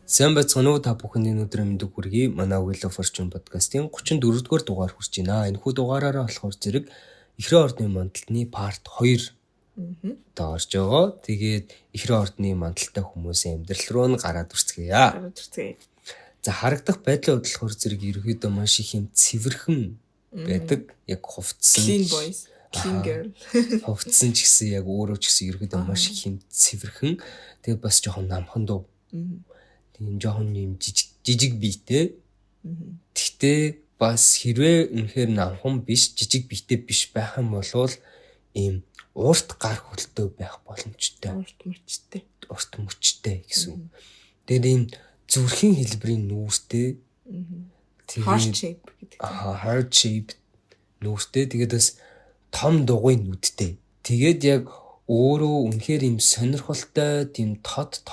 Сайн байцгаана уу та бүхэний өнөөдрийн мэндийг хүргэе. Манай Wheel of Fortune podcast-ийн 34-р дугаар хүрч байна. Энэхүү дугаараараа болохоор зэрэг Эхрэн ордны мандалтны part 2 одоо орж байгаа. Тэгээд Эхрэн ордны мандалтай хүмүүсийн амьдрал руу нь гараад үрцгээе. За харагдах байдлын хувьд болохоор зэрэг ерөөдөө маш их юм цэвэрхэн байдаг. Яг хувцсан. Clean boys, clean girl. Хувцсан ч гэсэн яг өөрөө ч гэсэн ерөөдөө маш их юм цэвэрхэн. Тэгээд бас жоохон намхан дуу. Тийм жоохон юм жижиг биетэй. Тэгтээ бас хэрвээ үнэхээр намхан биш, жижиг биетэй биш байх юм бол ийм урт гар хөлтэй байх боломжтой. Урт мөчтэй гэсэн. Тэгээд ийм зүрхийн хэлбэрийн нүүртэй. Heart shape гэдэг. Heart shape нүүртэй. Тэгээд бас том дугуй нүдтэй. Тэгээд яг өөрөө үнэхээр ийм сонирхолтой, тийм тод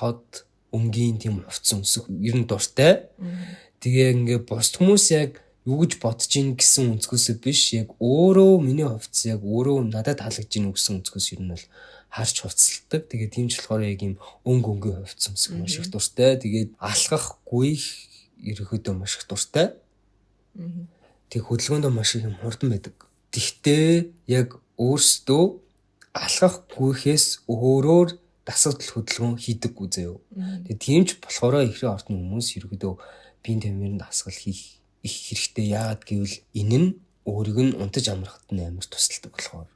өнгийн тийм хувцс өмсөх ер нь дуртай. Тэгээ ингээ бос хүмүүс яг юу гэж бодож ийн гэсэн өнцгөөсөө биш, яг өөрөө миний хувцс яг өөрөө надад таалагдж ийн гэсэн өнцгөөс ер нь бол харж хувцсалдаг. Тэгээ тийм ч болохоор яг юм өнгийн хувцс өмсөх маш их дуртай. Тэгээд алхах, гүйх ерөөдөө маш их дуртай. Тэг хөдөлгөөндөө маш их юм хурдан байдаг. Тэгтээ яг өөрсдөө алхах, гүйхээс өөрөөр дасгал хөдөлгөөн хийдэггүй заяа. Тэгээ тийм ч болохоор Эхрэн ордны хүмүүс ерөөдөө биеийн тамирын дасгал хийх их хэрэгтэй. Яагаад гэвэл энэ нь өөрийг нь унтаж амрахад нь амар тусалдаг болохоор.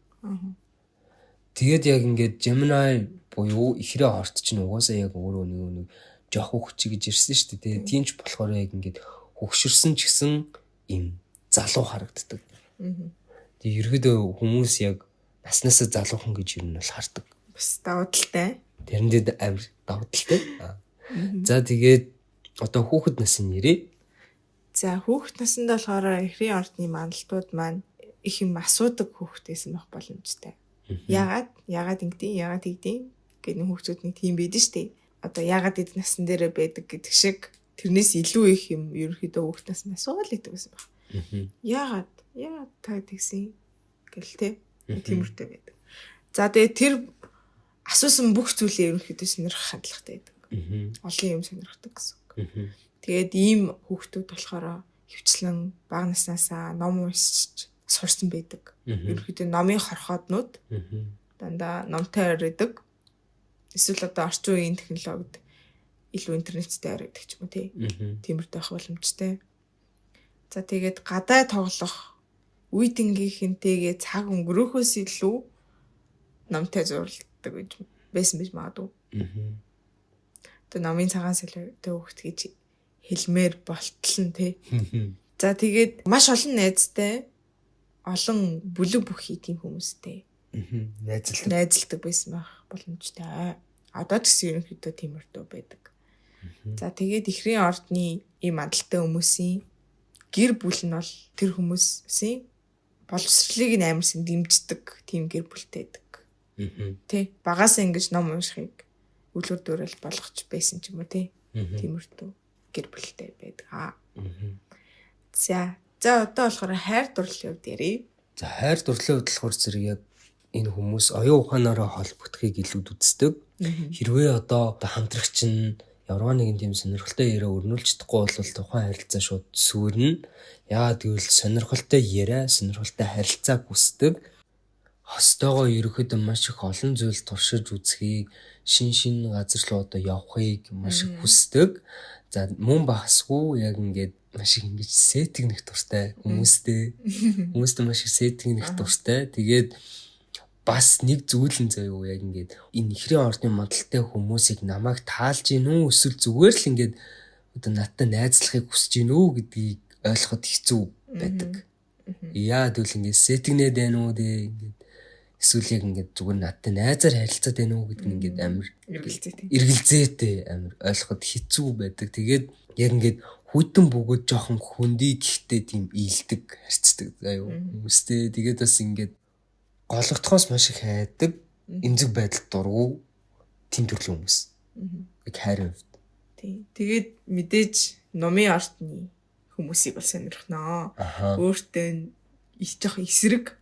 Тэгээд яг ингээд Gemini буюу Эхрэн орд чинь угаасаа яг өөрөө нэг жоох хүчиг гэж ирсэн шүү дээ. Тийм ч болохоор яг ингээд хөгшөрсөн ч гэсэн им залуу харагддаг. Тэгээ ерөөдөө хүмүүс яг наснасаа залуухан гэж ер нь бол хардаг. Бас давуу талтай. Тэрэндээ амар давуу талтай. За тэгээд одоо хүүхэд насны нэрээ. За хүүхэд наснд болохоор Эхрэн ордны мандалтууд маань их юм асуудаг хүүхдээсэн байх боломжтой. Яагаад ингэдэм? Яагаад тэгдэм? Гэдэг хүүхдүүд нэг тийм байдэн штэ. Одоо яагаад эд насн дээр байдаг гэдэг шиг тэрнээс илүү их юм ерөөхдөө хүүхэд насны асуувал идэг гэсэн баг. Яагаад та тэгсэн гэл те. Тиймэрхүү байдаг. За тэгээд тэр асуусан бүх зүйлээ ерөнхийдөө сонирхох хандлагатай байдаг. Олон юм сонирхдаг гэсэн үг. Тэгээд ийм хүүхдүүд болохоор хөвчлэн бага наснаасаа ном уншиж сурсан байдаг. Ерөнхийдөө номын хорхооднууд дандаа номтой оройдог. Эсвэл одоо орчин үеийн технологид илүү интернеттэй оройдог ч юм уу тий. Тиймэрхүү байх боломжтой. За тэгээд гадаа тоглох үе тэнгийнхэнтэйгээ цаг өнгөрөхөөс илүү номтой зурладаг гэж байсан байж магадгүй. Одоо номын цагаан солиотой хөвгт гэж хэлмээр болтлон тий. За тэгээд маш олон найзтай, олон бүлэг бүхий тийм хүмүүстэй найзалдаг байсан байх боломжтой. Одоо ч гэсэн ерөнхийдөө тиймэрхүү байдаг. За тэгээд Эхрэн ордны ийм мандалтай хүмүүсийн гэр бүл нь бол тэр хүмүүсийн боловсролыг амарсан дэмждэг тийм гэр бүлтэй байдаг. Тэ багаас ингэж ном уншихыг үлгэр дуурайл болгоч байсан ч юм уу тий. Тиймэрхүү гэр бүлтэй байдаг. За одоо болохоор хайр дурлалын хувьд ярив. За хайр дурлалын хувьд болохоор зэрэг яг энэ хүмүүс оюун ухаанаараа холбогдохыг илүүд үздэг. Хэрвээ одоо хамтрагч нь ямар нэгэн тийм сонирхолтой яриа өрнүүлж чадахгүй бол тухайн харилцаа шууд сүрнэ. Яагаад гэвэл сонирхолтой яриа, сонирхолтой харилцаа хүсдэг. Хостойгоо ерөөхдөө маш их олон зүйл туршиж үзхийг, шин газар руу одоо явахыг маш их хүсдэг. За мөн багасгүй яг ингээд маш их ингэж сэтгнэх дуртай хүмүүстэй маш их сэтгнэх дуртай. Тэгээд бас нэг зүйлэн заяа яг ингээд энэ Эхрэн ордны мандалтай хүмүүсийг намайг таалж гин үү эсвэл зүгээр л ингээд одоо надтай найзлахыг хүсэж гин үү гэдгийг ойлгоход хэцүү байдаг. Яа гэвэл ингээд сэтгнээд байна уу гэдэг эсвэл яг ингээд зүгээр надтай найзаар харилцаад байна уу гэдэг нь ингээд амар эргэлзээтэй амар ойлгоход хэцүү байдаг. Тэгээд яг ингээд хүйтэн бөгөөд жоохон хөндөй гэхдээ тийм ийдэг харьцдаг заяа хүмүүстэй. Тэгээд бас ингээд гологдохоос маш их хайдаг, эмзэг байдалд дургу тийм төрлийн хүмүүс. Яг хайрын хувьд. Тий. Тэгээд мэдээж номын ортны хүмүүсийг бол сонирхноо. Өөртөө жоох эсрэг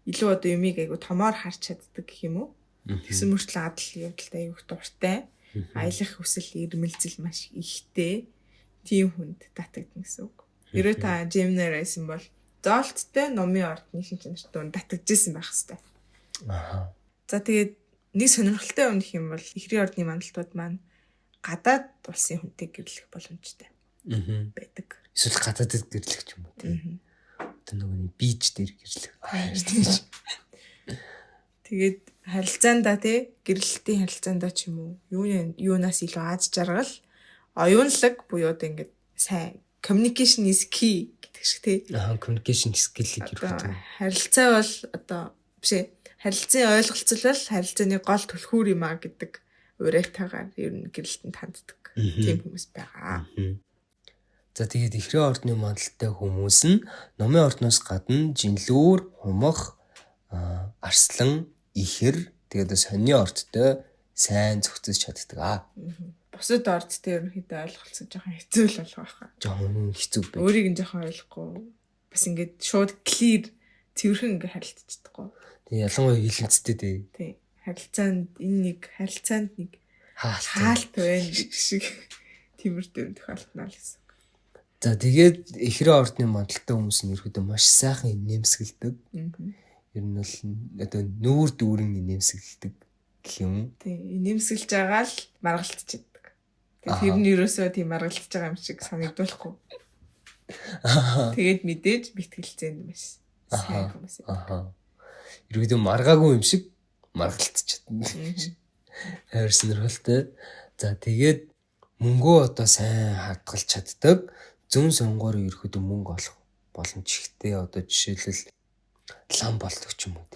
илүү одоо юмыг айгу томоор харж чаддаг гэх юм уу? Тэгсэн мөртлөө адал явдалтай аюух дуртай. аялах хүсэл ирмэлзэл маш ихтэй тийм хүнд татагдана гэсэн үг. Хэрвээ та Gemini байсан бол зоолттой номын ордны шинж чанартай татагдчихсэн байх хэвээр. Аха. За тэгээд нэг сонирхолтой юм гэх юм бол ихрийн ордны мандалтууд маань гадаад улсын хүнтэй гэрлэх боломжтой байдаг. Эсвэл гадаадд гэрлэх ч юм уу тийм. Одоо нөгөө бич дээр гэрлэх. Тэгээд харилцаандаа тий гэрлэлтийн харилцаандаа ч юм уу юунаас илүү аз жаргал оюунлаг буюу одоо ингээд сайн communication is key гэдэг шиг тий. Communication skill-ийг хэрэгтэй. Харилцаа бол одоо биш харилцан ойлголцол бол харилцааны гол түлхүүр юм а гэдэг уриалтайгаар ер нь гэрэлтэнд ханддаг тийм хүмүүс байгаа. За тэгээд ихрийн ордны мандалтай хүмүүс нь номын ордноос гадна жинлүүр, хумах, арслан, ихэр тэгээд сонины ордтой сайн зохицож чаддаг. Бусад ордтой ерөнхийдөө ойлголцож жоохон хэцүү л болох байхаа. Жоохон хэцүү байх. Өөрийг нь жоохон ойлгохгүй. Бас ингээд шууд clear цэвэрхэн ингээд харилцагдахгүй. Тэгээ ялангуяа хилэнцтэй дээ. Тий. Харилцаанд нэг хаалт байна гэх шиг тиймэрхүү тохиолдно л гэсэн. За тэгээд ихрийн ордны мандалтай хүмүүс нь ерөөдөө маш сайхан нэмсгэлдэг. Ер нь бол одоо нүүр дүүрэн нэмсгэлдэг гэх юм. Тий. Нэмсгэлж байгаа л маргалтчихдаг. Тэгээд тэр нь ерөөсөө тийм маргалтж байгаа юм шиг санагдуулахгүй. Тэгээд мэдээж битгэлцээнд маш сайн хүмүүс. Ерөөдөө маргаагүй юм шиг маргалтчихдаг. Амар сонирхолтой. За тэгээд мөнгөө одоо сайн хадгалж чаддаг. Зүүн сонгоор ерөөдөө мөнгө олох боломж ихтэй. Одоо жишээлбэл лам болдог ч юм уу.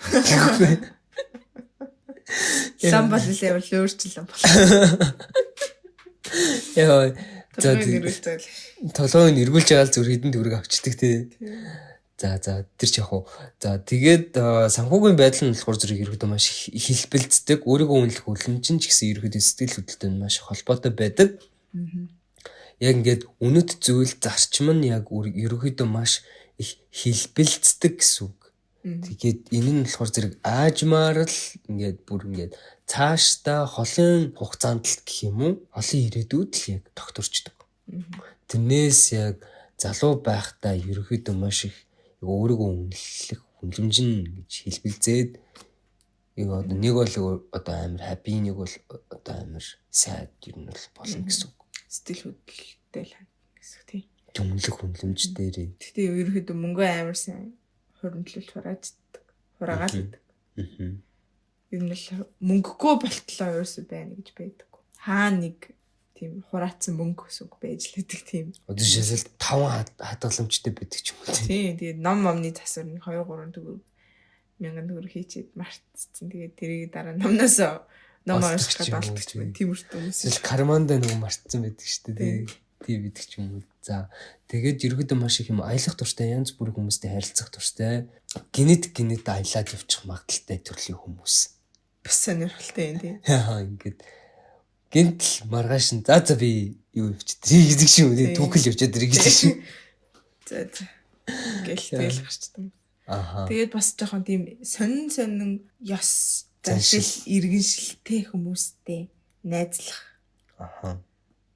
Лам боллоо өөрчлөлөө бол. Яа. Толгойн эргүүлж байгаа л зүр хэдэн төгрөг авчдаг тий. За тэр ч яг уу. За тэгээд санхүүгийн байдал нь болохоор зэрэг ерөөдөө маш хэлбэлцдэг. Өөрийгөө үнэлэх үлэмжин ч гэсэн ерөөдөө сэтгэл хөдлөлтөд маш холбоотой байдаг. Яг ингээд үнэт зүйл зарчим нь яг ерөөдөө маш их хэлбэлцдэг гэсэн үг. Тэгээд энэ нь болохоор зэрэг аажмаар л ингээд бүр ингээд цаашдаа холын хугацаанд л гэх юм уу олон ирээдүйд л яг тогтворчдөг. Тэрнээс яг залуу байхдаа ерөөдөө маш их өөрийгөө үнэлэх хүлэмжин гэж хэлбэлзээд одоо нэг бол одоо амар happy, нэг бол одоо амар sad ер нь бол болно гэсэн үг. Сэтгэл хөдлөлттэй л хандна гэсэн үг тийм. Үнэлэх хүлэмж дээрээ. Гэхдээ ерөөдөө мөнгө амар сайн хуримтлуулж хураагаад. Ер нь л мөнгөгүй болтлоо ерөөсөө байна гэж байдаг. Хаа нэг тийм хураацсан мөнгө гэсэн үг байж л байдаг тийм. Одоо жишээлбэл 5 хадгаламжтай байдаг ч юм уу тийм. Тийм. Тэгээд ном засвар нэг 2-3 төгрөг 1000 төгрөг хийчихэд мартцсан. Тэгээд тэрийг дараа номноос ном уншихад болдог ч юм. Тиймэрхүү хүмүүс. Карманда нэг мартсан байдаг шүү дээ. Тийм байдаг ч юм уу. За тэгээд ерөөдөө маш их юм аялах дуртай, янз бүрийн хүмүүстэй харилцах дуртай, генет аялаад явчих магадaltaй төрлийн хүмүүс. Бас сонирхолтой юм тийм. Яа ингээд гинтл маргааш нь за би юу явчихдаг гэдэг шиг үү түүхэл явчихад ирэх гэдэг шиг. За гэлтэл гарчдаг. Тэгээд бас жоохон тийм сонин ёс заншил иргэншилтэй хүмүүстэй найзлах.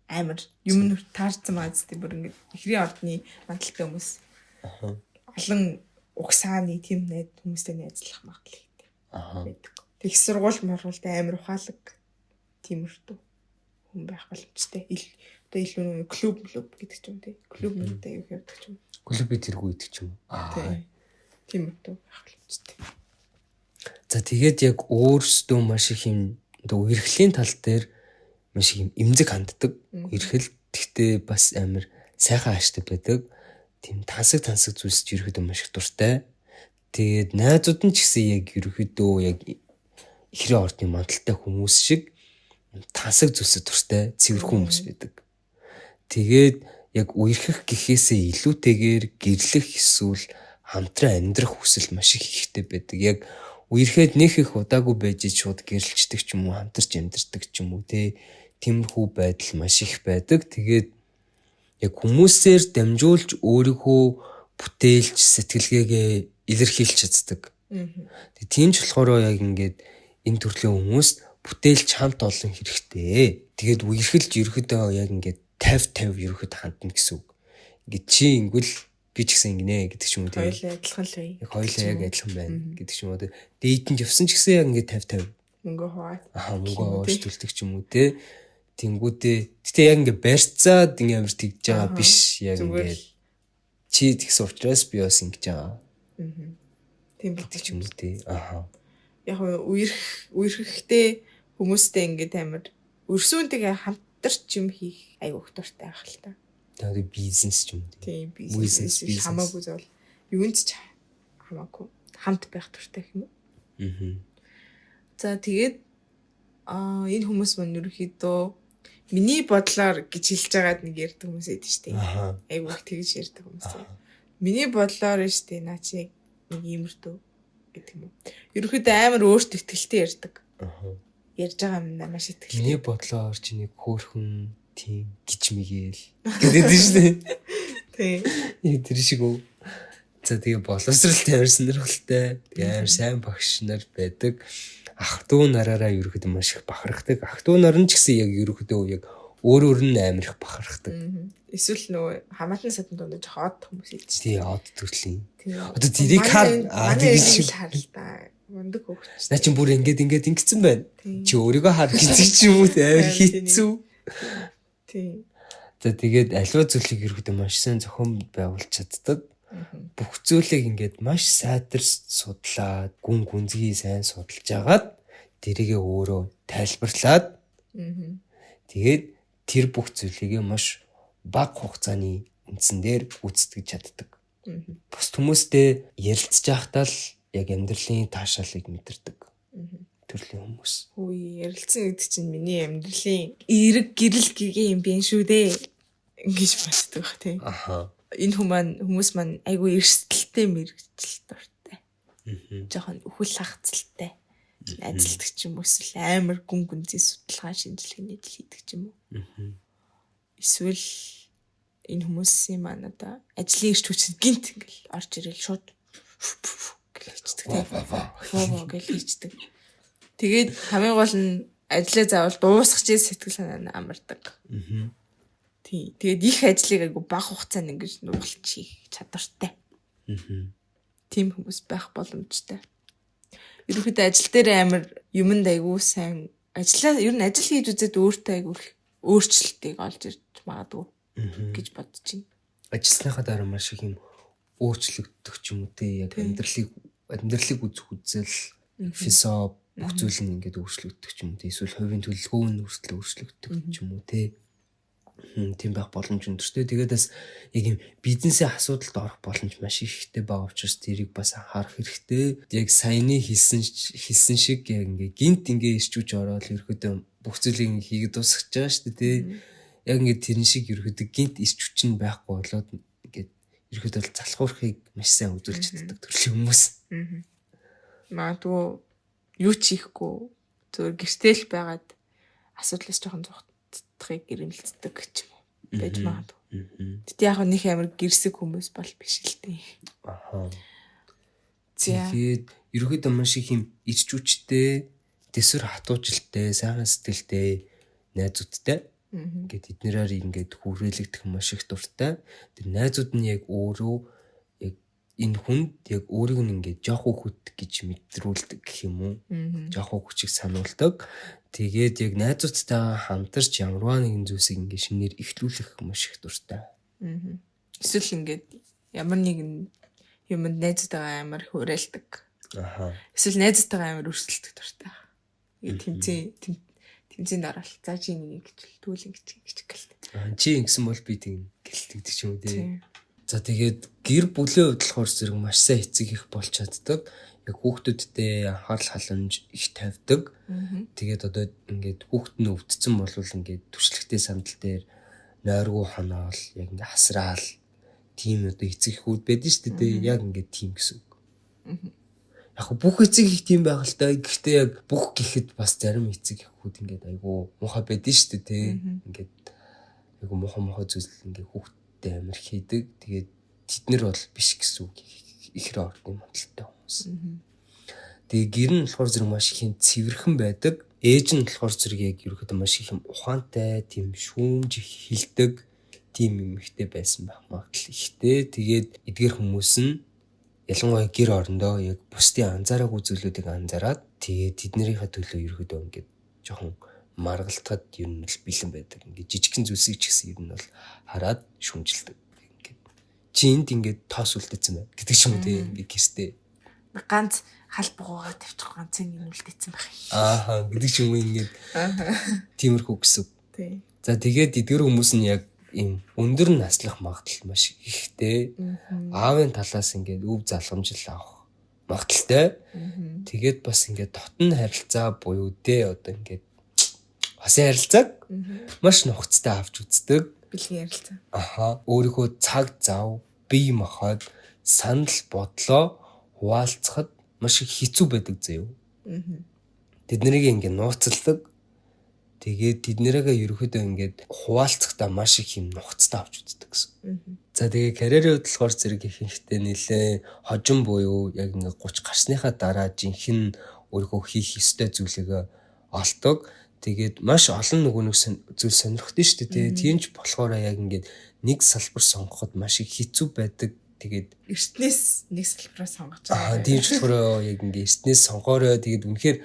Амар юм нь таарсан маазтай бүр ингээд ихрийн ордны мандалтай хүмүүс. Олон угсааны тийм хүмүүстэй найзлах магадлал байдаг. Тэг их сургууль мөргөлтэй амар ухаалаг тиймэрхүү хүн байх боломжтой. Одоо илүү клуб гэдэг ч юм тий. Клубнуудтай юу явдаг ч юм. Клубид тэргүй гэдэг ч юм. Тиймэрхүү байх боломжтой. За тэгээд яг өөрсдөө маш их юм одоо үерхлийн тал дээр маш их эмзэг ханддаг. Үерхэл гэхдээ бас амар сайхан ааштай байдаг. Тийм тансаг зүйлс ерөөдөө маш их дуртай. Тэгээд найзууд нь ч гэсэн яг ерөөдөө яг ихрийн ордны мандалтай хүмүүс шиг тансаг зүйлсэд дуртай цэвэрхэн хүмүүс байдаг. Тэгээд яг үерхэх гэхээсээ илүүтэйгээр гэрлэх эсвэл хамтран амьдрах хүсэл маш их ихтэй байдаг. Яг үерхэд нөх их удаагүй байж шууд гэрэлждэг ч юм уу, хамтарч амьдардаг ч юм уу тиймэрхүү байдал маш их байдаг. Тэгээд яг хүмүүсээр дамжуулж өөрийнхөө бүтээлч сэтгэлгээгээ илэрхийлж чаддаг. Тэгээд тийм ч болохоор яг ингээд энэ төрлийн хүмүүст бүтээлч хамт олон хэрэгтэй. Тэгээд үерхэлж ерөөдөө яг ингээд 50 ерөөд хандна гэсэн үг. Ингээд чи ингүүл би ч гэсэн ингэнэ гэдэг ч юм уу те. Хоёулаа адилхан л бай. Яг хоёулаа яг адилхан байна гэдэг ч юм уу те. Дээтэнд явсан ч гэсэн яг ингээд 50 мөнгө хаваа. Мөнгө хөөштүүлдэг ч юм уу те. Тэнгүүдээ гэтээ яг ингээд барьцаад ингээд амар тэгж байгаа биш яг ингээд чи тэгсэн учраас би бас ингэж байгаа. Тийм гэдэг ч юм уу те. Яг үерхэхтэй хүмүүстэй ингээд амар өрсөөнтэйгээ хамтарч юм хийх айгу их дуртай байх л та. Тэгээд бизнес ч юм уу. Тийм бизнес хамаагүй зол юунд ч хамаагүй хамт байх дуртай юм уу? За тэгээд энэ хүмүүс маань ерөөхдөө миний бодлоор гэж хэлж байгаад нэг ярьдаг хүмүүс эд штэ. Айгу их тэгж ярьдаг хүмүүс. Миний бодлоор штэ наа чи нэг иймэрдүү гэдэг юм уу. Ерөөхдөө амар өөртөө ихтэй ярьдаг. Ярьж байгаа юм даа маш ихтэй. Миний бодлоор чи нэг хөөхөн тийм гिच мэгэл гэдэг штэ. Тийм. Тэр шиг үү. За тэгээ боловсралтай амар сонирхолтой. Тэгээ амар сайн багш нар байдаг. Ах トゥ нараараа ерөөхдөө маш их бахархдаг. Ах トゥ нар нь ч гэсэн яг ерөөхдөө яг өөр нь амар их бахархдаг. Эсвэл нөгөө хамаатан садан донд жохоод хүмүүс ийж. Тий, од төрлийн. Одоо тэрийг тэгж харалтаа. Мундаг хөвч. Наа чи бүр ингээд ингэсэн байна. Чи өөрийгөө хар гэдэг ч юм уу амар хэцүү. Тий. За тэгээд аливаа зүйлийг ерөөхдөө маш сайн зохион байгуулж чаддаг. Бүх зүйлийг ингээд маш сайтарч судлаад гүн гүнзгий сайн судалж агаад тэрийгээ өөрөө тайлбарлаад тэгээд тэр бүх зүйлийг маш бага хугацааны үндсэн дээр гүйцэтгэж чаддаг. Бус хүмүүстэй ярилцж байхдаа л яг амьдралын таашаалыг мэдэрдэг. Төрлийн хүмүүс. Хөөе ярилцсан гэдэг чинь миний амьдралын эерэг гэрэл гэгээ юм бэ шүү дээ. Ингэж боддог бах тийм. Энэ хүмүүс маань айгүй эрсдэлтэй мэрэгчлэлт дуртай. Жохон өхөл хагцалтай. Найзалдаг ч юм уу эсвэл амар гүн гүнзгий судалгаа шинжилгээний хийдэг ч юм уу. Эсвэл энэ хүмүүсийн маань одоо ажлын эрч хүчинд гинт ингээл орж ирэл шууд гэлээчдэг. Гэлээчдэг. Тэгээд хамгийн гол нь ажлаа заавал дуусгах чинь сэтгэл санаа нь амардаг. Тий. Тэгээд их ажлыг айгу бага хугацаанд ингэж нугалж хийх чадвартай. Тийм хүмүүс байх боломжтой. Ерөнхийдөө ажил дээр амар юмд айгу сайн ажил хийж үзээд өөртөө айгу өөрчлөлтийг олж ирж магадгүй гэж бодож байна. Ажлынхаа дараа маш их юм өөрчлөгдөх ч юм уу те яг амьдралыг үзэх үзэл философи бүх зүйл нь ингээд өөрчлөгдөх ч юм уу те эсвэл хувийн төлөвлөгөө нь өөрчлөгдөх ч юм уу те тийм байх боломж өндөртэй. Тэгээд бас яг юм бизнесийн асуудалд орох боломж маш ихтэй байгаа учраас тэрийг бас анхаарах хэрэгтэй. Яг саяны хэлсэн шиг яг ингээ гинт ингээ ирчүүж ороод ерөөдөө бүх зүйлийг хийгээд дуусгаж байгаа шүү дээ тий. Яг ингээ тэрэн шиг ерөөдөө гинт ирчүүч нь байхгүй болоод ингээ ерөөдөө залхуурахыг маш сайн үзүүлж чаддаг төрлийн хүмүүс. Магадгүй юу ч хийхгүй зөвөр гэртэл байгаад асуудлаас жоохон зугтахыг гэрэмэлцдэг ч юм уу байж магадгүй. Тэгтээ яг нэг амар гэрсэг хүмүүс бол биш л дээ. Тэгээд ерөөдөө маш их юм ирчүүчтэй, дэсвэр хатуужилттай, сайхан сэтгэлтэй найзуудтай. Ингээд эднэрээр ингээд хүрээлэгдэх маш их дуртай. Тэр найзууд нь яг өөрөө яг энэ хүнд яг өөрийг нь ингээд жоох хүүхэд гэж мэдрүүлдэг гэх юм уу? Жоох хүүхчийг сануулдаг. Тэгээд яг найзуудтайгаа хамтарч ямарваа нэгэн зүйлсийг ингээд шинээр ихлүүлэх маш их дуртай. Эсвэл ингээд ямар нэгэн юмд найзтайгаа амар хуурайлдаг. Эсвэл найзтайгаа амар өрсөлдөх дуртай. Тэмцээнд орол. За чи нэг гэж түүл ингэж гэлтэй. Чи ингэсэн бол би тийм гэлтэгдэг ч юм уу тий. За тэгээд гэр бүлийн хувьд болохоор зэрэг маш сайн эцэг их болж чаддаг. Яг хүүхдүүдтэй анхаарал халамж их тавьдаг. Тэгээд одоо ингээд хүүхд нь өвдсөн бол ингээд түшилхтэй сандал дээр нойргүй ханаал яг ингээд хасраал тийм одоо эцэг ихүүд байдаг шүү дээ. Яг ингээд тийм гэсэн үг. Яг бүх эцэг их тийм байх л та. Гэхдээ яг бүх гэхэд бас зарим эцэг ихүүд ингээд айгу муухай байдаг шүү дээ. Ингээд айгу муухай зүйл ингээд хүүхдтэй амир хийдэг. Тэгээд тэд нар бол биш гэсэн үг. Ихэр ордны модалтай хүмүүс. Тэгээ гэр нь болохоор зэрэг маш их цэвэрхэн байдаг. ээж нь болохоор зэрэг яг ерөөхдөө маш их юм ухаантай, тийм шүүмж хилдэг тийм юм ихтэй байсан байх магадлал ихтэй. Тэгээд эдгээр хүмүүс нь ялангуяа гэр орондоо яг бусдын анзаараагүй зүйлүүдийг анзаараад тэгээд тэднэрийнхээ төлөө ерөөхдөө ингээд жоохон маргалтахад ер нь л бэлэн байдаг. Ингээд жижигхэн зүйлсийг ч гэсэн ер нь бол хараад шүмжилдэг. Ингээд чи энд ингээд тоос үлдээсэн байна гэдэг ч юм уу тийм ингээд гэртээ ганц хал бугуугаа тавьчих ганц юм үлдээсэн байх. Гэдэг ч юм уу ингээд тиймэрхүү гэсэн. Тийм. За тэгээд эдгээр хүмүүс нь яг ийм өндөр наслах магадлал маш ихтэй. Аавын талаас ингээд өв залгамжил авах магадaltaй. Тэгээд бас ингээд дотн харилцаа буюу одоо ингээд хосын харилцааг маш нухацтай авч үздэг. Бэлгийн харилцаа. Өөрийнхөө цаг зав, бие махбод санал бодлоо хуваалцахад маш их хэцүү байдаг заяа. Тэд нарыг ингээд нууцладаг. Тэгээд тэднэрээ ерөөхдөө ингээд хуваалцахдаа маш их юм нухацтай авч үздэг гэсэн. За тэгээд карьерийн хувьд болохоор зэрэг ихэнхдээ нэлээ хожим буюу яг ингээд 30 гарсныхаа дараа жинхэнэ өөрийнхөө хийх ёстой зүйлээ олдог. Тэгээд маш олон нөгөө нэг зүйл сонирхдаг шүү дээ. Тийм ч болохоор яг ингээд нэг салбар сонгоход маш их хэцүү байдаг. Тэгээд эртнээс нэг салбараа сонгож байгаа. Тийм ч болохоор яг ингээд эртнээс сонгоорой. Тэгээд үнэхээр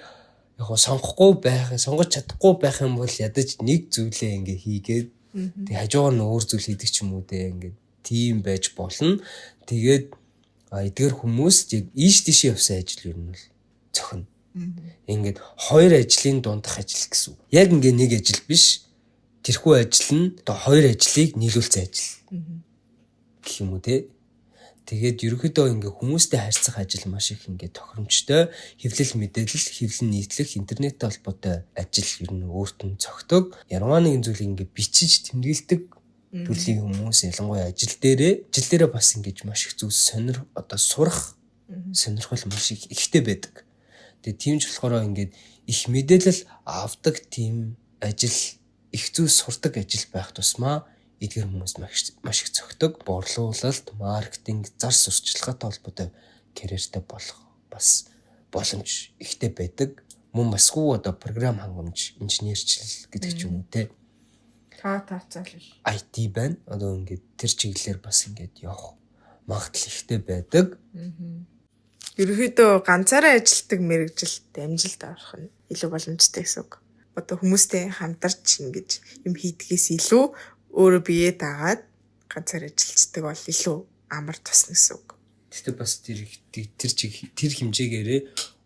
яг сонгож чадахгүй байх юм бол ядаж нэг зүйлээ ингээ хийгээд тэг хажуугаар нь өөр зүйл хийдэг ч юм уу те ингээ тийм байж болно. Тэгээд эдгээр хүмүүс яг ийш тийш явсан ажил юу нь бол зохино. Ингээд хоёр ажлын дундах ажил гэсэн. Яг ингээ нэг ажил биш. Тэрхүү ажил нь одоо хоёр ажлыг нийлүүлсэн ажил. Гэх юм уу те. Тэгээд ерөөхдөө ингээ хүмүүстэй харьцах ажил маш их ингээ тохиромжтой, хэвлэл мэдээлэл, хэвлэн нийтлэх, интернеттэй холбоотой ажил ер нь өөрт нь цогтөг. Ярмаа нэгэн зүйлийг ингээ бичиж тэмдэглэдэг төрлийн хүмүүс ялангуяа ажил дээрээ бас ингээ маш их зүйл сурах сонирхол маш их ихтэй байдаг. Тэгээд тийм ч болохоор ингээ их мэдээлэл авдаг тийм ажил, их зүйл сурдаг ажил байх тусмаа эдгээр хүмүүс маш их цогтөг. Борлуулалт, маркетинг, зар сурталчилгаатай холбоотой карьертэй болох бас боломж ихтэй байдаг. Мөн басгүй одоо програм хангамж, инженерчлэл гэдэг ч юм уу те. Таацаалал. IT байна. Одоо ингээд тэр чиглэлээр бас ингээд явах магадлал ихтэй байдаг. Ерөнхийдөө ганцаараа ажилтдаг мэрэгжилд амжилт авах нь илүү боломжтой гэсэн үг. Одоо хүмүүстэй хамтарч ингэж юм хийдгээс илүү өөрөө биеэ дагаад ганцаар ажилтдаг бол илүү амар тусна гэсэн үг. Тэгтээ бас тэр хэмжээгээрээ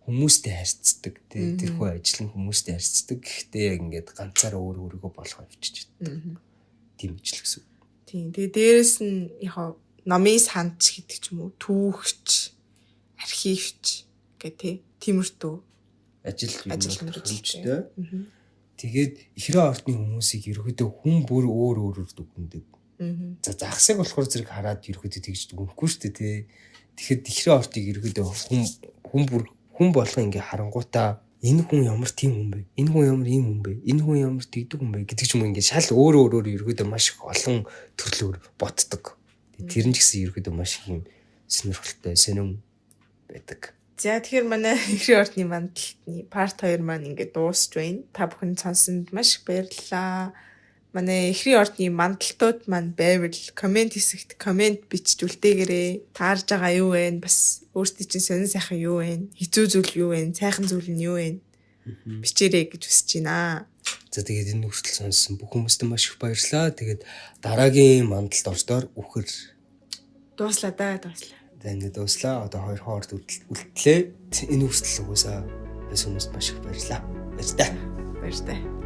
хүмүүстэй харьцдаг. Тэрхүү ажил нь хүмүүстэй харьцдаг. Гэхдээ яг ингээд ганцаараа өөрийгөө болгоо авчиж чаддаг. Тийм ажил гэсэн. Тийм. Тэгээ дээрэс нь яг номын сандч гэдэг ч юм уу, түүхч, архивч гэх тиймэрхүү ажил мэргэжилтэй. Тэгээд ихрээ ордны хүмүүсийг ерөөдөө хүн бүр өөрөөр дүгнэдэг. За загсыг болохоор зэрэг хараад ерөөдөө тэгж дүгнэхгүй шүү дээ. Тэгэхэд ихрээ ордыг ерөөдөө хүн болгоо ингээ харангуйтаа энэ хүн ямар тийм хүн бэ? Энэ хүн ямар ийм хүн бэ? Энэ хүн ямар тэгдэг хүн бэ гэдэг ч юм ингээ шал өөрөөр ерөөдөө маш их олон төрлөөр боддог. Тэр нь ч гэсэн ерөөдөө маш их юм сонирхолтой сонирн байдаг. За тэгэхээр манай ихрийн ордны мандалтны part 2 маань ингээд дуусч байна. Та бүхэн сонсонд маш их баярлалаа. Манай ихрийн ордны мандалтууд маань байвал комент хэсэгт комент бичиж үлдээгээрэй. Таарж байгаа юу вэ? Бас өөрсдөө чинь сонин сайхан юу вэ? Хэцүү зүйл юу вэ? Сайхан зүйл нь юу вэ? Бичээрэй гэж хүсэж байна. За тэгээд энэ хүртэл сонссон бүх хүмүүстээ маш их баярлалаа. Тэгээд дараагийн мандалт ордоор үхэр Дууслаа. Ингээд дууслаа. Одоо 2 хоорд үлдлээ. Энэ хүртэл угаасаа хүмүүс маш их баярлалаа. Баярлалаа.